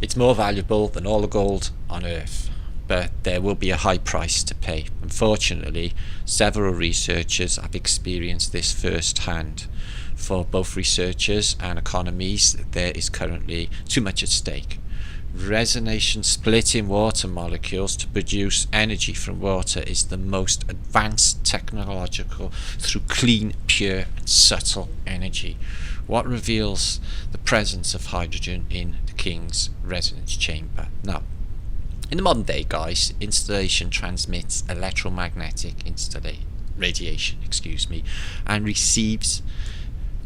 A: it's more valuable than all the gold on Earth, but there will be a high price to pay. Unfortunately, several researchers have experienced this firsthand. For both researchers and economies, there is currently too much at stake. Resonation splitting water molecules to produce energy from water is the most advanced technological through clean, pure and subtle energy. What reveals the presence of hydrogen in the King's resonance chamber? Now, in the modern day, guys, installation transmits electromagnetic radiation, and receives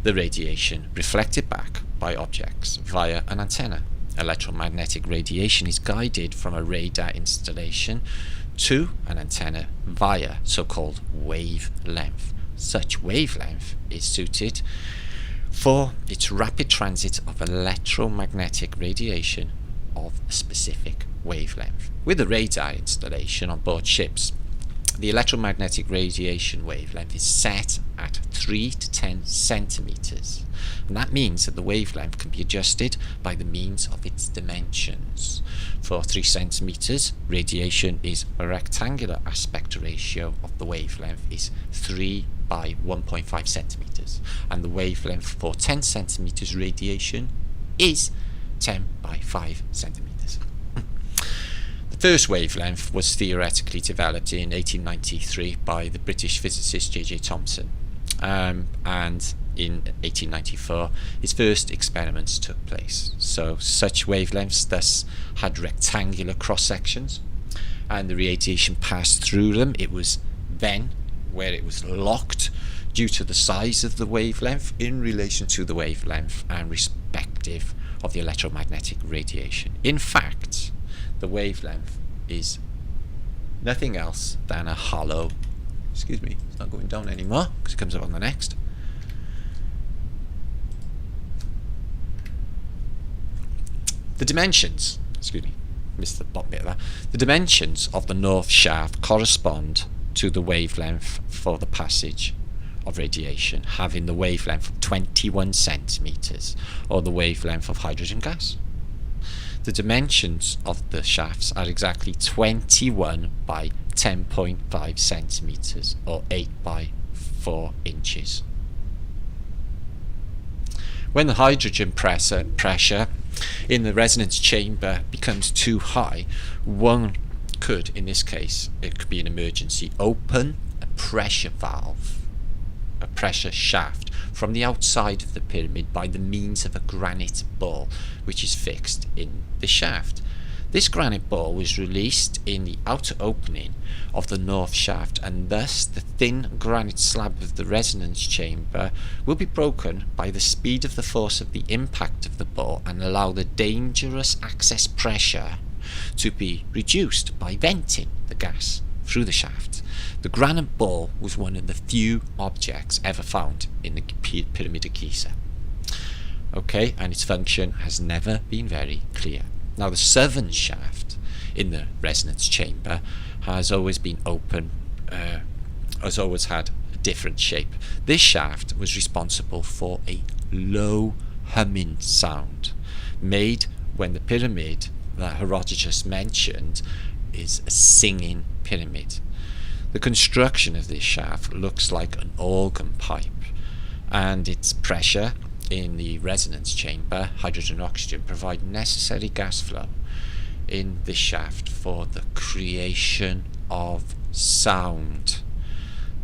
A: the radiation reflected back by objects via an antenna. Electromagnetic radiation is guided from a radar installation to an antenna via so-called wavelength. Such wavelength is suited for its rapid transit of electromagnetic radiation of a specific wavelength. With a radar installation on board ships, the electromagnetic radiation wavelength is set at 3 to 10 centimeters, and that means that the wavelength can be adjusted by the means of its dimensions. For 3 centimeters, radiation is a rectangular aspect ratio of the wavelength is 3 by 1.5 centimeters, and the wavelength for 10 centimeters radiation is 10 by 5 centimeters. The first wavelength was theoretically developed in 1893 by the British physicist J.J. Thomson, and in 1894 his first experiments took place. So such wavelengths thus had rectangular cross sections, and the radiation passed through them. It was then where it was locked due to the size of the wavelength in relation to the wavelength and respective of the electromagnetic radiation. In fact, the wavelength is nothing else than a hollow, it's not going down anymore because it comes up on the next. The dimensions, missed the bottom bit of that. The dimensions of the north shaft correspond to the wavelength for the passage of radiation, having the wavelength of 21 centimeters, or the wavelength of hydrogen gas. The dimensions of the shafts are exactly 21 by 10.5 centimeters, or 8 by 4 inches. When the hydrogen pressure in the resonance chamber becomes too high, one could, in this case, it could be an emergency, open a pressure valve, a pressure shaft from the outside of the pyramid by the means of a granite ball which is fixed in the shaft. This granite ball was released in the outer opening of the north shaft, and thus the thin granite slab of the resonance chamber will be broken by the speed of the force of the impact of the ball and allow the dangerous excess pressure to be reduced by venting the gas through the shaft. The granite ball was one of the few objects ever found in the Pyramid of Giza. Okay, and its function has never been very clear. Now, the southern shaft in the resonance chamber has always been open, has always had a different shape. This shaft was responsible for a low humming sound made when the pyramid that Herodotus mentioned is a singing pyramid. The construction of this shaft looks like an organ pipe, and its pressure in the resonance chamber, hydrogen and oxygen, provide necessary gas flow in this shaft for the creation of sound.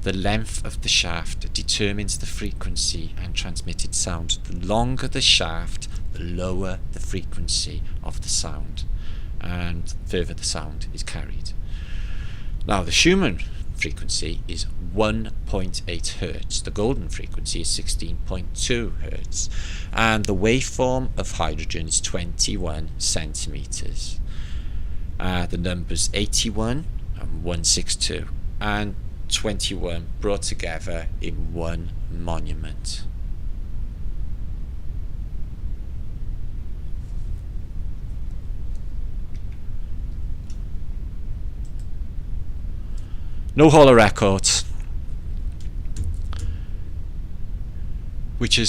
A: The length of the shaft determines the frequency and transmitted sound. The longer the shaft, the lower the frequency of the sound, and further the sound is carried. Now, the Schumann frequency is 1.8 hertz. The golden frequency is 16.2 hertz, and the waveform of hydrogen is 21 centimeters. The numbers 81 and 162 and 21 brought together in one monument. No Hall of Records, which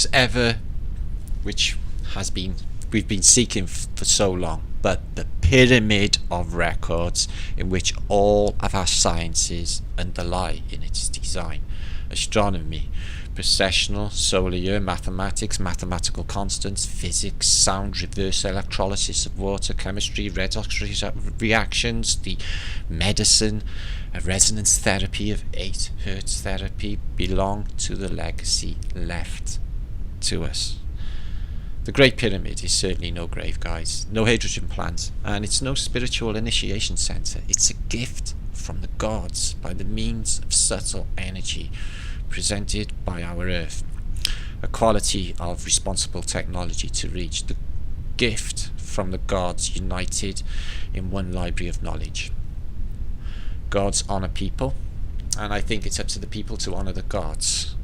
A: we've been seeking for so long, but the pyramid of records in which all of our sciences underlie in its design. astronomy, precessional, solar year, mathematics, mathematical constants, physics, sound, reverse electrolysis of water, chemistry, redox reactions, the medicine, resonance therapy of 8 Hertz therapy belong to the legacy left to us. The Great Pyramid is certainly no grave, guys, no hydrogen plant, and it's no spiritual initiation centre. It's a gift from the gods by the means of subtle energy presented by our Earth, a quality of responsible technology to reach, the gift from the gods united in one library of knowledge. Gods honour people, and I think it's up to the people to honour the gods.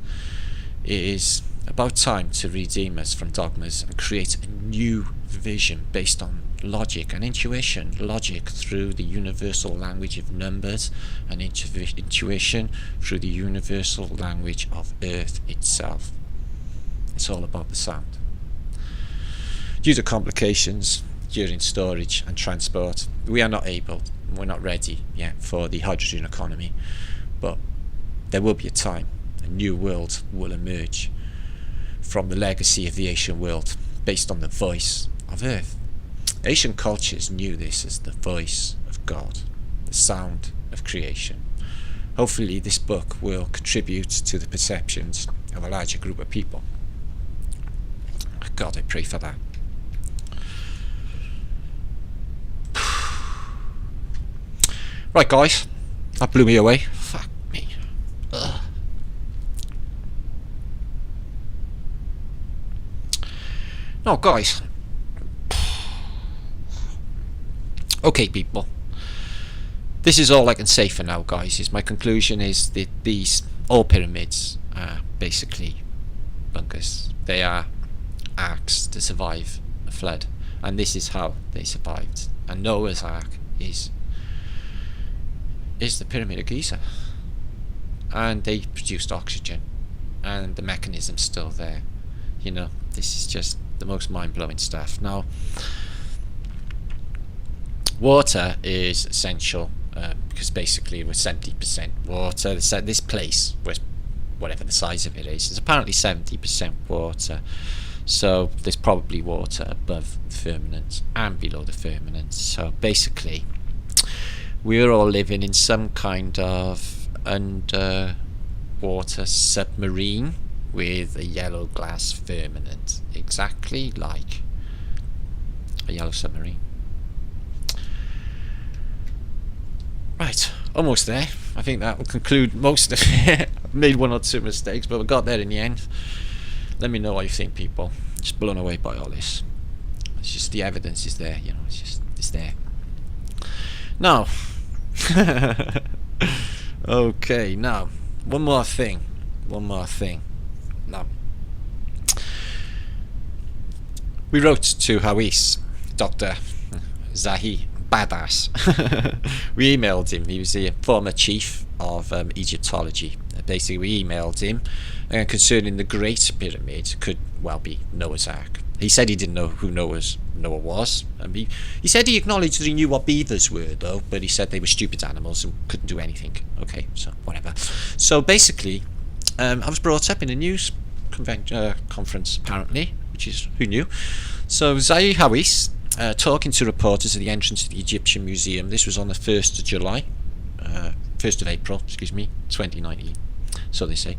A: It is about time to redeem us from dogmas and create a new vision based on logic and intuition. Logic through the universal language of numbers, and intuition through the universal language of Earth itself. It's all about the sound. Due to complications during storage and transport, we're not ready yet for the hydrogen economy, but there will be a time, a new world will emerge from the legacy of the ancient world based on the voice of Earth. Ancient cultures knew this as the voice of God, the sound of creation. Hopefully this book will contribute to the perceptions of a larger group of people. God, I pray for that. Right, guys, that blew me away. Fuck me. Ugh. No, guys. Okay, people. This is all I can say for now, guys. My conclusion is that all pyramids are basically bunkers. They are arks to survive a flood, and this is how they survived. And Noah's Ark is the Pyramid of Giza, and they produced oxygen, and the mechanism's still there. You know, this is just the most mind-blowing stuff. Now, water is essential because basically we're 70% water. This place, whatever the size of it is apparently 70% water. So there's probably water above the firmament and below the firmament. So basically, we're all living in some kind of underwater submarine with a yellow glass firmament, exactly like a yellow submarine. Right, almost there. I think that will conclude most of it. I've made one or two mistakes, but we got there in the end. Let me know what you think, people. Just blown away by all this. It's just the evidence is there, you know. It's there. Now, okay. Now, one more thing. Now, we wrote to Hawis, Dr. Zahi Badass. We emailed him. He was the former chief of Egyptology. Basically, we emailed him concerning the Great Pyramid could well be Noah's Ark. He said he didn't know who Noah was. He said he acknowledged that he knew what beavers were, though, but he said they were stupid animals and couldn't do anything. Okay, so whatever. So basically, I was brought up in a news conference, apparently, which is, who knew? So Zahi Hawis, talking to reporters at the entrance of the Egyptian Museum. This was on the 1st of July, 1st of April, 2019. So they say.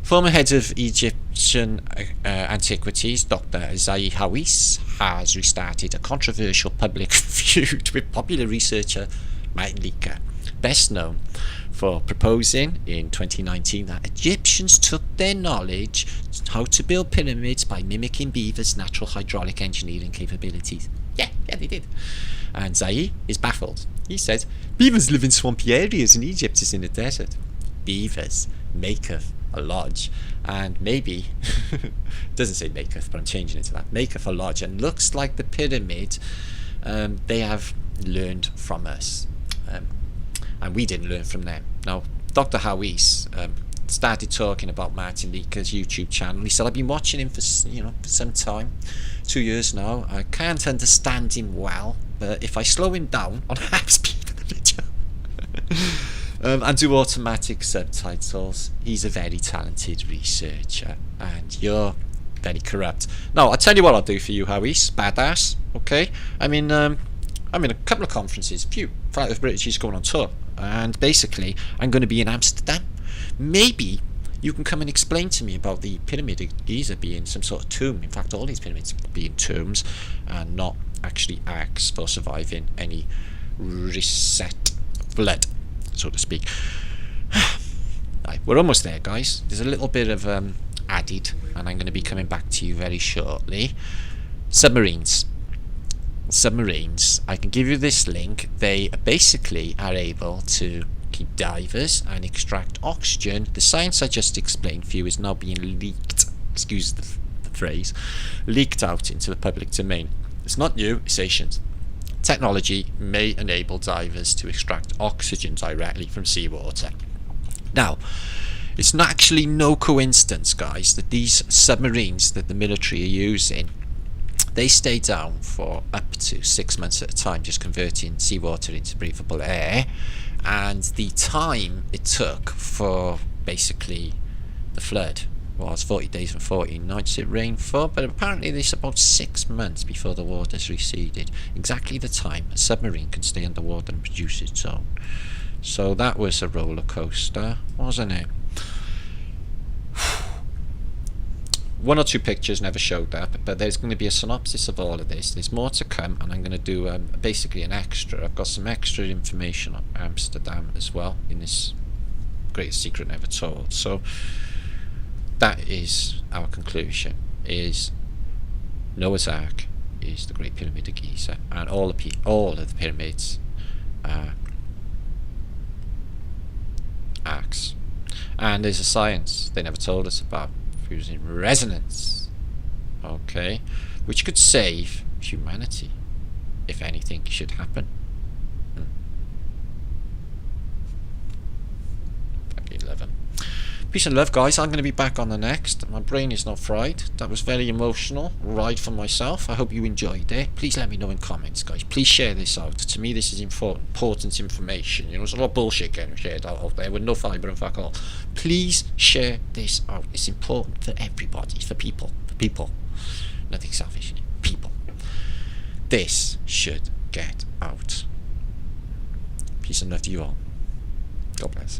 A: Former head of Egyptian antiquities, Dr. Zahi Hawis, has restarted a controversial public feud with popular researcher Mindblowing, best known for proposing in 2019 that Egyptians took their knowledge how to build pyramids by mimicking beavers' natural hydraulic engineering capabilities. Yeah, they did. And Zahi is baffled. He says, beavers live in swampy areas and Egypt is in a desert. Beavers maketh a lodge, and maybe doesn't say maketh, but I'm changing it to that, maketh a lodge, and looks like the pyramid they have learned from us, and we didn't learn from them. Now, Dr. Hawis started talking about Martin Liedtke's YouTube channel. He said, I've been watching him for some time, 2 years now. I can't understand him well, but if I slow him down on half speed of the video and do automatic subtitles. He's a very talented researcher, and you're very corrupt. Now, I'll tell you what I'll do for you, Howie. Badass, okay? I'm in a couple of conferences, Flight of British is going on tour, and basically, I'm going to be in Amsterdam. Maybe you can come and explain to me about the Pyramid of Giza being some sort of tomb. In fact, all these pyramids being tombs, and not actually Arks for surviving any reset flood, so to speak. Right, we're almost there, guys. There's a little bit of added, and I'm going to be coming back to you very shortly. Submarines, I can give you this link. They basically are able to keep divers and extract oxygen. The science I just explained for you is now being leaked, excuse the phrase, leaked out into the public domain. It's not new, it's ancient. Technology may enable divers to extract oxygen directly from seawater. Now, it's not actually no coincidence, guys, that these submarines that the military are using, they stay down for up to 6 months at a time, just converting seawater into breathable air. And the time it took for basically the flood was 40 days and 14 nights it rained for, but apparently it's about 6 months before the water's receded. Exactly the time a submarine can stay underwater and produce its own. So that was a roller coaster, wasn't it? One or two pictures never showed up, but there's going to be a synopsis of all of this. There's more to come, and I'm going to do basically an extra. I've got some extra information on Amsterdam as well in this Greatest Secret Never Told. So that is our conclusion, is Noah's Ark is the Great Pyramid of Giza, and all of the pyramids are Arks. And there's a science they never told us about, fusing resonance, okay, which could save humanity if anything should happen. Fucking love 'em. Peace and love, guys. I'm going to be back on the next. My brain is not fried. That was very emotional ride for myself. I hope you enjoyed it. Please let me know in comments, guys. Please share this out. To me, this is important information. You know, there's a lot of bullshit getting shared out there with no fibre and fuck all. Please share this out. It's important for everybody, for people, Nothing selfish. People. This should get out. Peace and love to you all. God bless.